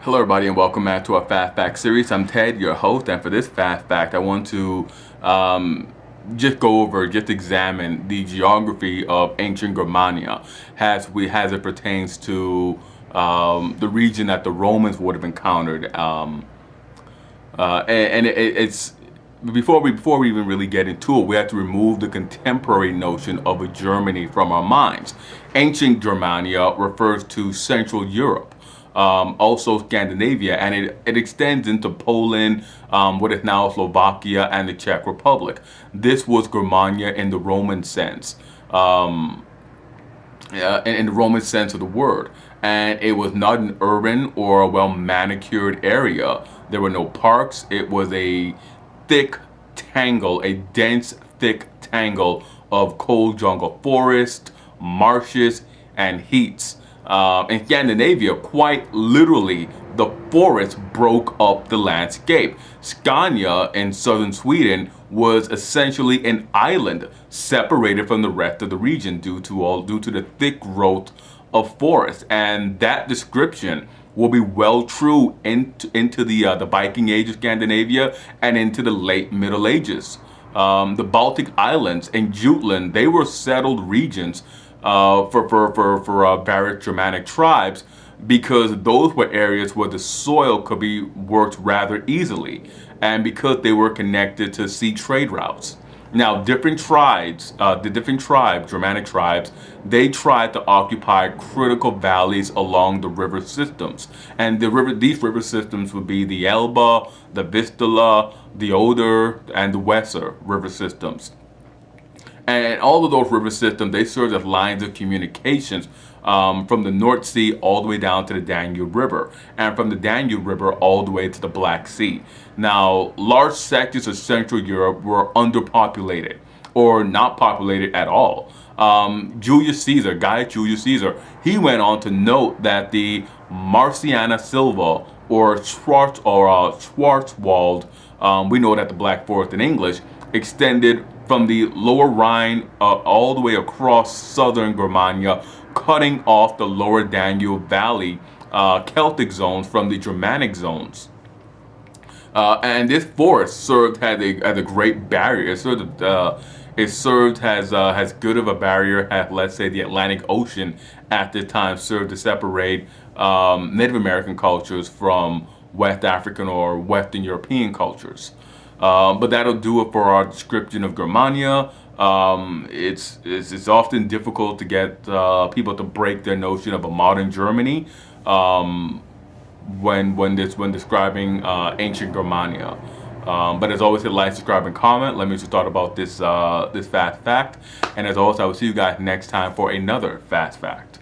Hello everybody and welcome back to our Fast Fact series. I'm Ted, your host, and for this Fast Fact I want to just examine the geography of ancient Germania as it pertains to the region that the Romans would have encountered. It's before we even really get into it, we have to remove the contemporary notion of a Germany from our minds. Ancient Germania refers to Central Europe. Also Scandinavia, and it extends into Poland, what is now Slovakia, and the Czech Republic. This was Germania in the Roman sense, in the Roman sense of the word. And it was not an urban or a well manicured area. There were no parks. It was a dense, thick tangle of cold jungle forest, marshes, and heaths. In Scandinavia, quite literally, the forest broke up the landscape. Scania in southern Sweden was essentially an island separated from the rest of the region due to the thick growth of forest. And that description will be well true into the Viking Age of Scandinavia and into the late Middle Ages. The Baltic Islands and Jutland, they were settled regions for various Germanic tribes, because those were areas where the soil could be worked rather easily, and because they were connected to sea trade routes. Now, different tribes, Germanic tribes, they tried to occupy critical valleys along the river systems, and these river systems would be the Elbe, the Vistula, the Oder, and the Weser river systems. And all of those river systems, they served as lines of communications from the North Sea all the way down to the Danube River, and from the Danube River all the way to the Black Sea. Now, large sections of Central Europe were underpopulated or not populated at all. Julius Caesar, he went on to note that the Marciana Silva or Schwarzwald, we know that the Black Forest in English, extended from the lower Rhine all the way across southern Germania, cutting off the lower Danube Valley Celtic zones from the Germanic zones. And this forest served as a great barrier. It served as good of a barrier as, let's say, the Atlantic Ocean at the time served to separate Native American cultures from West African or Western European cultures. But that'll do it for our description of Germania. It's often difficult to get people to break their notion of a modern Germany when describing ancient Germania. But as always, hit like, subscribe, and comment. Let me know what you thought about this fast fact. And as always, I will see you guys next time for another fast fact.